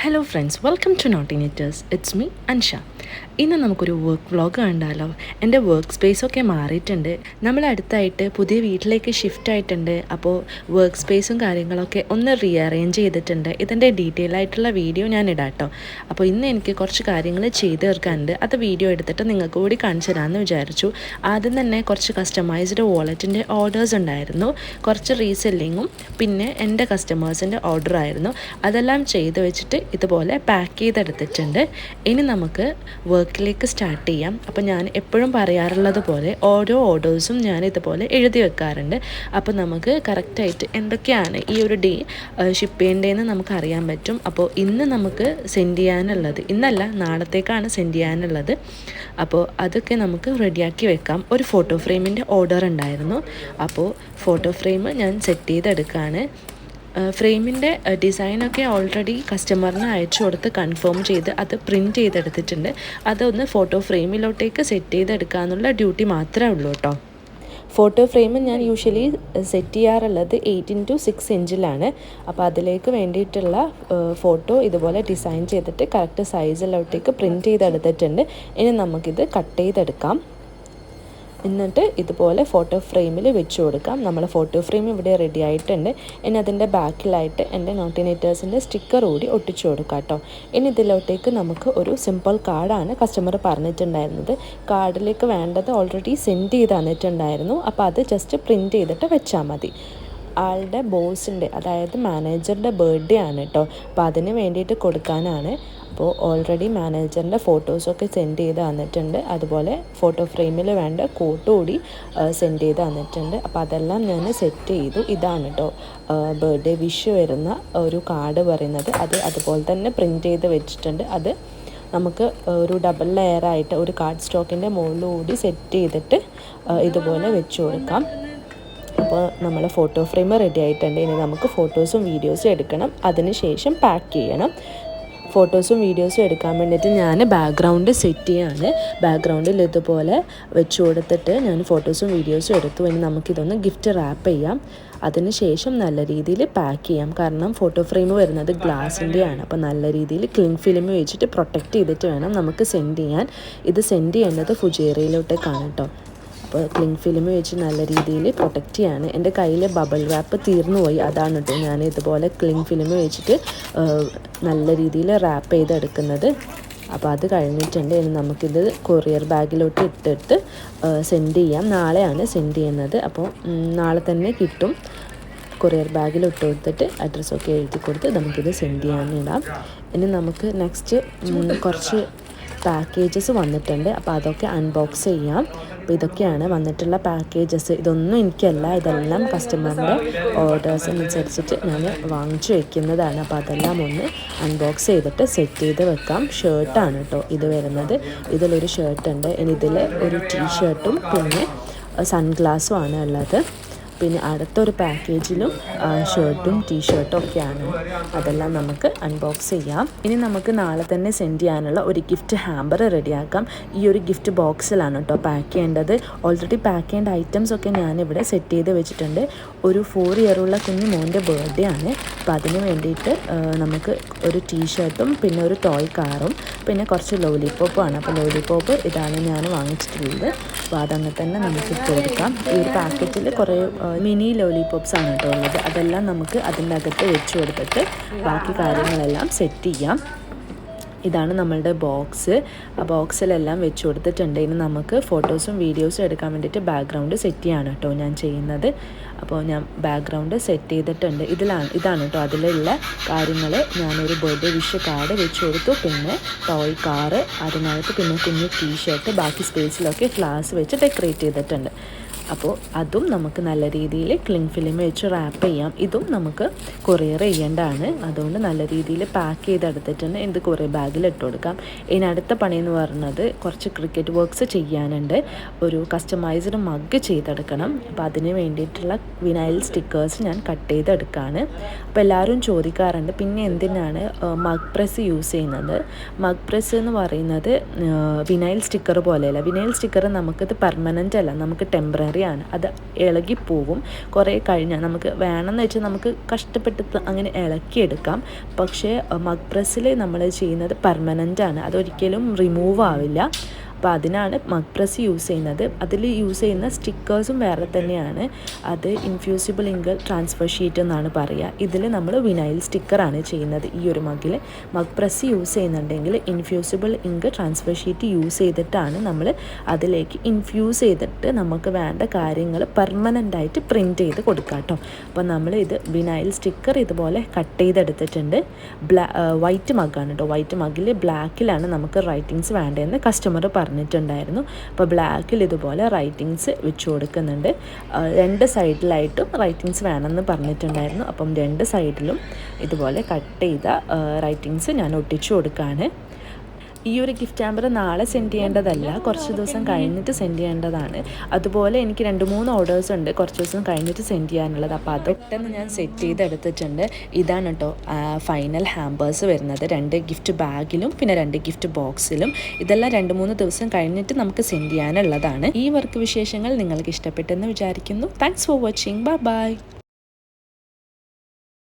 Hello friends, welcome to നോട്ടിനേറ്റേഴ്സ്. It's me Ansha. ഇന്ന് നമുക്കൊരു വർക്ക് വ്ളോഗ് കണ്ടാലോ. എൻ്റെ വർക്ക് സ്പേസൊക്കെ മാറിയിട്ടുണ്ട്. നമ്മൾ അടുത്തായിട്ട് പുതിയ വീട്ടിലേക്ക് ഷിഫ്റ്റ് ആയിട്ടുണ്ട്. അപ്പോൾ വർക്ക് സ്പേസും കാര്യങ്ങളൊക്കെ ഒന്ന് റീഅറേഞ്ച് ചെയ്തിട്ടുണ്ട്. ഇതിൻ്റെ ഡീറ്റെയിൽ ആയിട്ടുള്ള വീഡിയോ ഞാൻ ഇടാം കേട്ടോ. അപ്പോൾ ഇന്ന് എനിക്ക് കുറച്ച് കാര്യങ്ങൾ ചെയ്ത് തീർക്കാനുണ്ട്. അത് വീഡിയോ എടുത്തിട്ട് നിങ്ങൾക്ക് കൂടി കാണിച്ചു തരാമെന്ന് വിചാരിച്ചു. ആദ്യം തന്നെ കുറച്ച് കസ്റ്റമൈസ്ഡ് വാളറ്റിൻ്റെ ഓർഡേഴ്സ് ഉണ്ടായിരുന്നു. കുറച്ച് റീസെല്ലിങ്ങും പിന്നെ എൻ്റെ കസ്റ്റമേഴ്സിൻ്റെ ഓർഡർ ആയിരുന്നു. അതെല്ലാം ചെയ്ത് വെച്ചിട്ട് ഇതുപോലെ പാക്ക് ചെയ്തെടുത്തിട്ടുണ്ട്. ഇനി നമുക്ക് വർക്കിലേക്ക് സ്റ്റാർട്ട് ചെയ്യാം. അപ്പോൾ ഞാൻ എപ്പോഴും പറയാറുള്ളത് പോലെ ഓരോ ഓർഡേഴ്സും ഞാൻ ഇതുപോലെ എഴുതി വെക്കാറുണ്ട്. അപ്പോൾ നമുക്ക് കറക്റ്റായിട്ട് എന്തൊക്കെയാണ് ഈ ഒരു ഡേ ഷിപ്പ് ചെയ്യേണ്ടതെന്ന് നമുക്ക് അറിയാൻ പറ്റും. അപ്പോൾ ഇന്ന് നമുക്ക് സെൻഡ് ചെയ്യാനുള്ളത്, ഇന്നല്ല നാളത്തേക്കാണ് സെൻഡ് ചെയ്യാനുള്ളത്. അപ്പോൾ അതൊക്കെ നമുക്ക് റെഡിയാക്കി വെക്കാം. ഒരു ഫോട്ടോ ഫ്രെയിമിൻ്റെ ഓർഡർ ഉണ്ടായിരുന്നു. അപ്പോൾ ഫോട്ടോ ഫ്രെയിം ഞാൻ സെറ്റ് ചെയ്തെടുക്കുകയാണ്. ഫ്രെയിമിൻ്റെ ഡിസൈനൊക്കെ ഓൾറെഡി കസ്റ്റമറിന് അയച്ചു കൊടുത്ത് കൺഫേം ചെയ്ത് അത് പ്രിൻറ്റ് ചെയ്തെടുത്തിട്ടുണ്ട്. അതൊന്ന് ഫോട്ടോ ഫ്രെയിമിലോട്ടേക്ക് സെറ്റ് ചെയ്തെടുക്കുക എന്നുള്ള ഡ്യൂട്ടി മാത്രമേ ഉള്ളൂ കേട്ടോ. ഫോട്ടോ ഫ്രെയിം ഞാൻ യൂഷ്വലി സെറ്റ് ചെയ്യാറുള്ളത് 8x6 ഇഞ്ചിലാണ്. അപ്പോൾ അതിലേക്ക് വേണ്ടിയിട്ടുള്ള ഫോട്ടോ ഇതുപോലെ ഡിസൈൻ ചെയ്തിട്ട് കറക്റ്റ് സൈസിലോട്ടേക്ക് പ്രിൻറ്റ് ചെയ്തെടുത്തിട്ടുണ്ട്. ഇനി നമുക്കിത് കട്ട് ചെയ്തെടുക്കാം. എന്നിട്ട് ഇതുപോലെ ഫോട്ടോ ഫ്രെയിമിൽ വെച്ച് കൊടുക്കാം. നമ്മൾ ഫോട്ടോ ഫ്രെയിം ഇവിടെ റെഡി ആയിട്ടുണ്ട്. ഇനി അതിൻ്റെ ബാക്കിലായിട്ട് എൻ്റെ നോട്ടിനേറ്റേഴ്സിൻ്റെ സ്റ്റിക്കർ കൂടി ഒട്ടിച്ചു കൊടുക്കാം കേട്ടോ. ഇനി ഇതിലോട്ടേക്ക് നമുക്ക് ഒരു സിമ്പിൾ കാർഡാണ് കസ്റ്റമർ പറഞ്ഞിട്ടുണ്ടായിരുന്നത്. കാർഡിലേക്ക് വേണ്ടത് ഓൾറെഡി സെൻഡ് ചെയ്ത് തന്നിട്ടുണ്ടായിരുന്നു. അപ്പോൾ അത് ജസ്റ്റ് പ്രിൻറ്റ് ചെയ്തിട്ട് വെച്ചാൽ മതി. ആളുടെ ബോസിൻ്റെ, അതായത് മാനേജറുടെ ബർത്ത്ഡേ ആണ് കേട്ടോ. അപ്പോൾ അതിന് വേണ്ടിയിട്ട് കൊടുക്കാനാണ്. അപ്പോൾ ഓൾറെഡി മാനേജറിൻ്റെ ഫോട്ടോസൊക്കെ സെൻഡ് ചെയ്ത് തന്നിട്ടുണ്ട്. അതുപോലെ ഫോട്ടോ ഫ്രെയിമിൽ വേണ്ട കോട്ട് കൂടി സെൻഡ് ചെയ്ത് തന്നിട്ടുണ്ട്. അപ്പോൾ അതെല്ലാം ഞാൻ സെറ്റ് ചെയ്തു. ഇതാണ് കേട്ടോ ബർത്ത്ഡേ വിഷ് വരുന്ന ഒരു കാർഡ് പറയുന്നത്. അത് അതുപോലെ തന്നെ പ്രിൻറ്റ് ചെയ്ത് വെച്ചിട്ടുണ്ട്. അത് നമുക്ക് ഒരു ഡബിൾ ലെയറായിട്ട് ഒരു കാർഡ് സ്റ്റോക്കിൻ്റെ മുകളിലൂടി സെറ്റ് ചെയ്തിട്ട് ഇതുപോലെ വെച്ച് കൊടുക്കാം. അപ്പോൾ നമ്മൾ ഫോട്ടോ ഫ്രെയിം റെഡി ആയിട്ടുണ്ട്. ഇനി നമുക്ക് ഫോട്ടോസും വീഡിയോസും എടുക്കണം. അതിന് ശേഷം പാക്ക് ചെയ്യണം. ഫോട്ടോസും വീഡിയോസും എടുക്കാൻ വേണ്ടിയിട്ട് ഞാൻ ബാക്ക്ഗ്രൗണ്ട് സെറ്റ് ചെയ്യാണ്. ബാക്ക്ഗ്രൗണ്ടിൽ ഇതുപോലെ വെച്ച് കൊടുത്തിട്ട് ഞാൻ ഫോട്ടോസും വീഡിയോസും എടുത്തു. ഇനി നമുക്കിതൊന്ന് ഗിഫ്റ്റ് റാപ്പ് ചെയ്യാം. അതിന് ശേഷം നല്ല രീതിയിൽ പാക്ക് ചെയ്യാം. കാരണം ഫോട്ടോ ഫ്രെയിം വരുന്നത് ഗ്ലാസിൻ്റെയാണ്. അപ്പോൾ നല്ല രീതിയിൽ ക്ലിങ് ഫിലിം വെച്ചിട്ട് പ്രൊട്ടക്റ്റ് ചെയ്തിട്ട് വേണം നമുക്ക് സെൻഡ് ചെയ്യാൻ. ഇത് സെൻഡ് ചെയ്യേണ്ടത് ഫുജേറയിലോട്ടേക്കാണ് കേട്ടോ. അപ്പോൾ ക്ലിങ് ഫിലിം വെച്ച് നല്ല രീതിയിൽ പ്രൊട്ടക്റ്റ് ചെയ്യാണ്. എൻ്റെ കയ്യിൽ ബബിൾ റാപ്പ് തീർന്നു പോയി. അതാണ് കേട്ടോ ഞാൻ ഇതുപോലെ ക്ലിങ് ഫിലിം വെച്ചിട്ട് നല്ല രീതിയിൽ റാപ്പ് ചെയ്തെടുക്കുന്നത്. അപ്പോൾ അത് കഴിഞ്ഞിട്ടുണ്ട്. ഇനി നമുക്കിത് കൊറിയർ ബാഗിലോട്ട് ഇട്ടിട്ട് സെൻഡ് ചെയ്യാം. നാളെയാണ് സെൻഡ് ചെയ്യുന്നത്. അപ്പോൾ നാളെ തന്നെ കിട്ടും. കൊറിയർ ബാഗിൽ ഇട്ട് കൊടുത്തിട്ട് അഡ്രസ്സൊക്കെ എഴുതി കൊടുത്ത് നമുക്കിത് സെൻഡ് ചെയ്യാനിടാം. ഇനി നമുക്ക് നെക്സ്റ്റ് കുറച്ച് പാക്കേജസ് വന്നിട്ടുണ്ട്. അപ്പോൾ അതൊക്കെ അൺബോക്സ് ചെയ്യാം. അപ്പോൾ ഇതൊക്കെയാണ് വന്നിട്ടുള്ള പാക്കേജസ്. ഇതൊന്നും എനിക്കല്ല, ഇതെല്ലാം കസ്റ്റമറിൻ്റെ ഓർഡേഴ്സ് അനുസരിച്ചിട്ട് ഞാൻ വാങ്ങിച്ചു വയ്ക്കുന്നതാണ്. അപ്പോൾ അതെല്ലാം ഒന്ന് അൺബോക്സ് ചെയ്തിട്ട് സെറ്റ് ചെയ്ത് വെക്കാം. ഷർട്ടാണ് കേട്ടോ ഇത് വരുന്നത്. ഇതിലൊരു ഷർട്ടുണ്ട്. ഇനി ഇതിൽ ഒരു ടീഷർട്ടും പിന്നെ സൺഗ്ലാസ്സും ആണ് ഉള്ളത്. പിന്നെ അടുത്തൊരു പാക്കേജിലും ഷർട്ടും ടീഷർട്ടും ഒക്കെയാണ്. അതെല്ലാം നമുക്ക് അൺബോക്സ് ചെയ്യാം. ഇനി നമുക്ക് നാളെ തന്നെ സെൻഡ് ചെയ്യാനുള്ള ഒരു ഗിഫ്റ്റ് ഹാമ്പർ റെഡിയാക്കാം. ഈ ഒരു ഗിഫ്റ്റ് ബോക്സിലാണ് കേട്ടോ പാക്ക് ചെയ്യേണ്ടത്. ഓൾറെഡി പാക്ക് ചെയ്യേണ്ട ഐറ്റംസ് ഒക്കെ ഞാനിവിടെ സെറ്റ് ചെയ്ത് വെച്ചിട്ടുണ്ട്. ഒരു 4 ഇയറുള്ള കുഞ്ഞു മോൻ്റെ ബർത്ത്ഡേ ആണ്. അപ്പോൾ അതിന് വേണ്ടിയിട്ട് നമുക്ക് ഒരു ടീഷർട്ടും പിന്നെ ഒരു ടോയ് കാറും പിന്നെ കുറച്ച് ലോലിപോപ്പുമാണ്. അപ്പോൾ ലോലിപോപ്പ് ഇതാണ് ഞാൻ വാങ്ങിച്ചിട്ടുള്ളത്. അപ്പോൾ അതങ്ങനെ തന്നെ നമുക്ക് ഇട്ട് കൊടുക്കാം. ഈ ഒരു പാക്കറ്റിൽ കുറേ മിനി ലോലിപോപ്സ് ആണ് കേട്ടോ ഉള്ളത്. അതെല്ലാം നമുക്ക് അതിൻ്റെ അകത്ത് വെച്ച് കൊടുത്തിട്ട് ബാക്കി കാര്യങ്ങളെല്ലാം സെറ്റ് ചെയ്യാം. ഇതാണ് നമ്മളുടെ ബോക്സ്. ആ ബോക്സിലെല്ലാം വെച്ച് കൊടുത്തിട്ടുണ്ട്. ഇനി നമുക്ക് ഫോട്ടോസും വീഡിയോസും എടുക്കാൻ വേണ്ടിയിട്ട് ബാക്ക്ഗ്രൗണ്ട് സെറ്റ് ചെയ്യാണ് കേട്ടോ ഞാൻ ചെയ്യുന്നത്. അപ്പോൾ ഞാൻ ബാക്ക്ഗ്രൗണ്ട് സെറ്റ് ചെയ്തിട്ടുണ്ട്. ഇതാണ് കേട്ടോ അതിലുള്ള കാര്യങ്ങൾ. ഞാനൊരു ബർത്ത്ഡേ വിഷ് കാർഡ് വെച്ച് കൊടുത്തു. പിന്നെ ടോയ് കാറ്, അതിനകത്ത് പിന്നെ കുഞ്ഞു ടീഷർട്ട്, ബാക്കി സ്പേസിലൊക്കെ ഫ്ലവേഴ്സ് വെച്ച് ഡെക്കറേറ്റ് ചെയ്തിട്ടുണ്ട്. അപ്പോൾ അതും നമുക്ക് നല്ല രീതിയിൽ ക്ലിങ് ഫിലിം വെച്ച് റാപ്പ് ചെയ്യാം. ഇതും നമുക്ക് കൊറിയർ ചെയ്യേണ്ടതാണ്. അതുകൊണ്ട് നല്ല രീതിയിൽ പാക്ക് ചെയ്തെടുത്തിട്ടുണ്ട്. ഇത് കൊറിയർ ബാഗിൽ ഇട്ട് കൊടുക്കാം. ഇനി അടുത്ത പണിയെന്ന് പറയുന്നത് കുറച്ച് ക്രിക്കറ്റ് വർക്ക്സ് ചെയ്യാനുണ്ട്. ഒരു കസ്റ്റമൈസ്ഡ് മഗ് ചെയ്തെടുക്കണം. അപ്പോൾ അതിന് വേണ്ടിയിട്ടുള്ള വിനൈൽ സ്റ്റിക്കേഴ്സ് ഞാൻ കട്ട് ചെയ്തെടുക്കുകയാണ്. അപ്പോൾ എല്ലാവരും ചോദിക്കാറുണ്ട് പിന്നെ എന്തിനാണ് മഗ് പ്രസ് യൂസ് ചെയ്യുന്നത്. മഗ് പ്രസ് എന്ന് പറയുന്നത് വിനൈൽ സ്റ്റിക്കർ പോലെയല്ല. വിനൈൽ സ്റ്റിക്കർ നമുക്കിത് പെർമനൻ്റ് അല്ല, നമുക്ക് ടെമ്പററി മെറ്റീരിയലാണ്, അത് ഇളകിപ്പോവും കുറേ കഴിഞ്ഞാൽ. നമുക്ക് വേണമെന്ന് വെച്ചാൽ നമുക്ക് കഷ്ടപ്പെട്ട് അങ്ങനെ ഇളക്കിയെടുക്കാം. പക്ഷേ മഗ് പ്രസ്സിൽ നമ്മൾ ചെയ്യുന്നത് പെർമനൻ്റ് ആണ്, അതൊരിക്കലും റിമൂവ് ആവില്ല. അപ്പോൾ അതിനാണ് മഗ് പ്രസ് യൂസ് ചെയ്യുന്നത്. അതിൽ യൂസ് ചെയ്യുന്ന സ്റ്റിക്കേഴ്സും വേറെ തന്നെയാണ്. അത് ഇൻഫ്യൂസിബിൾ ഇങ്ക് ട്രാൻസ്ഫർ ഷീറ്റ് എന്നാണ് പറയുക. ഇതിൽ നമ്മൾ വിനൈൽ സ്റ്റിക്കറാണ് ചെയ്യുന്നത്. ഈ ഒരു മഗ് പ്രസ് യൂസ് ചെയ്യുന്നുണ്ടെങ്കിൽ ഇൻഫ്യൂസിബിൾ ഇങ്ക് ട്രാൻസ്ഫർ ഷീറ്റ് യൂസ് ചെയ്തിട്ടാണ് നമ്മൾ അതിലേക്ക് ഇൻഫ്യൂസ് ചെയ്തിട്ട് നമുക്ക് വേണ്ട കാര്യങ്ങൾ പെർമനൻ്റായിട്ട് പ്രിൻറ്റ് ചെയ്ത് കൊടുക്കാം കേട്ടോ. അപ്പോൾ നമ്മൾ ഇത് വിനൈൽ സ്റ്റിക്കർ ഇതുപോലെ കട്ട് ചെയ്തെടുത്തിട്ടുണ്ട്. വൈറ്റ് മഗ്ഗാണ് കേട്ടോ. വൈറ്റ് മഗ്ഗിൽ ബ്ലാക്കിലാണ് നമുക്ക് റൈറ്റിങ്സ് വേണ്ടതെന്ന് കസ്റ്റമർ പറഞ്ഞിട്ടുണ്ടായിരുന്നു. അപ്പോൾ ബ്ലാക്കിൽ ഇതുപോലെ റൈറ്റിങ്സ് വെച്ച് കൊടുക്കുന്നുണ്ട്. 2 സൈഡിലായിട്ടും റൈറ്റിങ്സ് വേണമെന്ന് പറഞ്ഞിട്ടുണ്ടായിരുന്നു. അപ്പം 2 സൈഡിലും ഇതുപോലെ കട്ട് ചെയ്ത റൈറ്റിങ്സ് ഞാൻ ഒട്ടിച്ചു കൊടുക്കുകയാണ്. ഈ ഒരു ഗിഫ്റ്റ് ഹാമ്പർ നാളെ സെൻഡ് ചെയ്യേണ്ടതല്ല, കുറച്ച് ദിവസം കഴിഞ്ഞിട്ട് സെൻഡ് ചെയ്യേണ്ടതാണ്. അതുപോലെ എനിക്ക് 2-3 ഓർഡേഴ്സ് ഉണ്ട് കുറച്ച് ദിവസം കഴിഞ്ഞിട്ട് സെൻഡ് ചെയ്യാനുള്ളത്. അപ്പോൾ അത് പെട്ടെന്ന് ഞാൻ സെറ്റ് ചെയ്തെടുത്തിട്ടുണ്ട്. ഇതാണ് കേട്ടോ ഫൈനൽ ഹാമ്പേഴ്സ് വരുന്നത്. 2 ഗിഫ്റ്റ് ബാഗിലും പിന്നെ 2 ഗിഫ്റ്റ് ബോക്സിലും. ഇതെല്ലാം 2-3 ദിവസം കഴിഞ്ഞിട്ട് നമുക്ക് സെൻഡ് ചെയ്യാനുള്ളതാണ്. ഈ വർക്ക് വിശേഷങ്ങൾ നിങ്ങൾക്ക് ഇഷ്ടപ്പെട്ടെന്ന് വിചാരിക്കുന്നു. Thanks for watching. ബൈ.